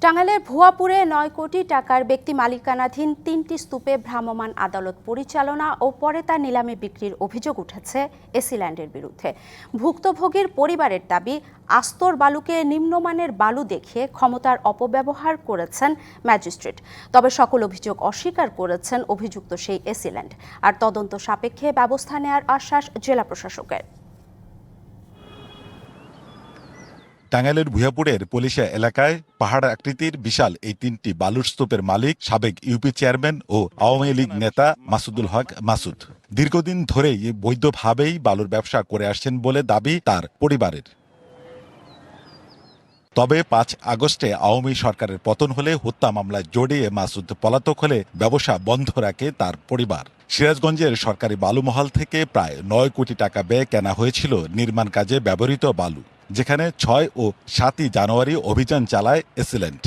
টাঙ্গাইলের ভুয়াপুরে ৯ কোটি টাকার ব্যক্তি মালিকানাধীন ৩টি স্তূপে ভ্রাম্যমাণ আদালত পরিচালনা ও পরে তা নিলামে বিক্রির অভিযোগ উঠেছে এসিল্যান্ডের বিরুদ্ধে। ভুক্তভোগীর পরিবারের দাবি, আস্তর বালুকে নিম্নমানের বালু দেখিয়ে ক্ষমতার অপব্যবহার করেছেন ম্যাজিস্ট্রেট। তবে সকল অভিযোগ অস্বীকার করেছেন অভিযুক্ত সেই এসিল্যান্ড। আর তদন্ত সাপেক্ষে ব্যবস্থা নেওয়ার আশ্বাস জেলা প্রশাসকের। টাঙ্গাইলের ভুয়াপুরের পলিশা এলাকায় পাহাড় আকৃতির বিশাল এই ৩টি বালুর স্তূপের মালিক সাবেক ইউপি চেয়ারম্যান ও আওয়ামী লীগ নেতা মাসুদুল হক মাসুদ। দীর্ঘদিন ধরেই বৈধভাবেই বালুর ব্যবসা করে আসছেন বলে দাবি তার পরিবারের। তবে ৫ আগস্টে আওয়ামী সরকারের পতন হলে হত্যা মামলায় জড়িয়ে মাসুদ পলাতক হলে ব্যবসা বন্ধ রাখে তার পরিবার। সিরাজগঞ্জের সরকারি বালুমহল থেকে প্রায় ৯ কোটি টাকা ব্যয়ে কেনা হয়েছিল নির্মাণ কাজে ব্যবহৃত বালু, যেখানে ৬ ও ৭ই জানুয়ারি অভিযান চালায় এসিল্যান্ড।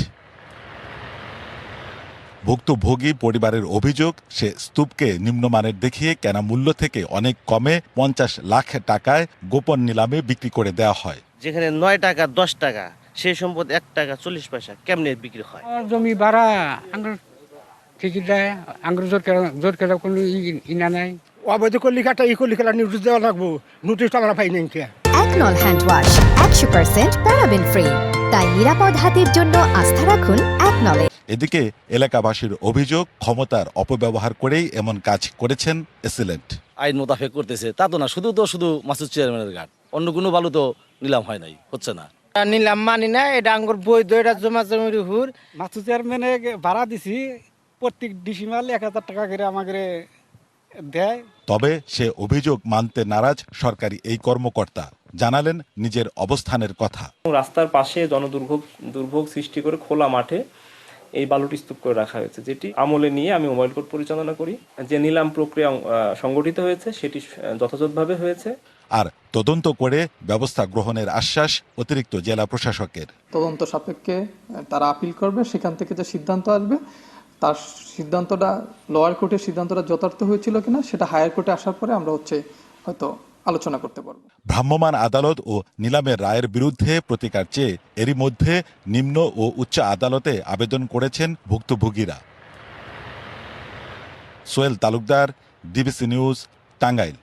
ভুক্তভোগী পরিবারের অভিযোগ, সে স্তূপকে নিম্নমানের দেখিয়ে কেনা মূল্য থেকে অনেক কমে ৫০ লাখ টাকায় গোপন নিলামে বিক্রি করে দেওয়া হয়। যেখানে ৯ টাকা ১০ টাকা সেই সম্পদ ১ টাকা ৪০ পয়সা কেমনে বিক্রি হয়? জমি ভাড়া ঠিকই দেয়, আঙ্গুর জোর করে কোনো ইনা নাই। অবৈধ কলিকাটা কলিকাটা নোটিশ দেওয়া লাগবো, নোটিশটা আমরা পাই নাই। একনল হ্যান্ড ওয়াশ 100% প্যারাবেন ফ্রি, তাই নিরাপদ হাতের জন্য আস্থা রাখুন একনলে। এদিকে এলাকাবাসীর অভিযোগ, ক্ষমতার অপব্যবহার করেই এমন কাজ করেছেন এসিল্যান্ড। আইন মোতাবেক করতেছে তা তো না, শুধু মাসুদ চেয়ারম্যানের ঘাট, অন্য কোনো বালু তো নিলাম হয় নাই, হচ্ছে না। নিলাম মানি না, এটা আঙ্গুর বৈধ, এটা জমা জমির হুর। মাসুদ চেয়ারম্যানে ভাড়া দিছি, প্রত্যেক ডিসিমাল ১,০০০ টাকা করে আমাকে দেয়। তবে সে অভিযোগ মানতে নারাজ সরকারি এই কর্মকর্তা, জানালেন নিজের অবস্থানের কথা। রাস্তার পাশে দুর্ভোগ সৃষ্টি করে খোলা মাঠে এই বালুটি স্তূপ করে রাখা হয়েছে, যেটি আমলে নিয়ে আমি মোবাইল কোর্ট পরিচালনা করি। যে নিলাম প্রক্রিয়া সংগঠিত হয়েছে সেটি যথাযথভাবে হয়েছে। আর তদন্ত করে ব্যবস্থা গ্রহণের আশ্বাস অতিরিক্ত জেলা প্রশাসকের। তদন্ত সাপেক্ষে তারা আপিল করবে, সেখান থেকে যে সিদ্ধান্ত আসবে তার সিদ্ধান্তটা লোয়ার কোর্টের সিদ্ধান্তটা যথার্থ হয়েছিল কিনা সেটা হায়ার কোর্টে আসার পরে আমরা হয়তো আলোচনা করতে পারবো। ভ্রাম্যমাণ আদালত ও নিলামের রায়ের বিরুদ্ধে প্রতিকার চেয়ে এরই মধ্যে নিম্ন ও উচ্চ আদালতে আবেদন করেছেন ভুক্তভোগীরা। Sohel Talukdar, DBC news, Tangail.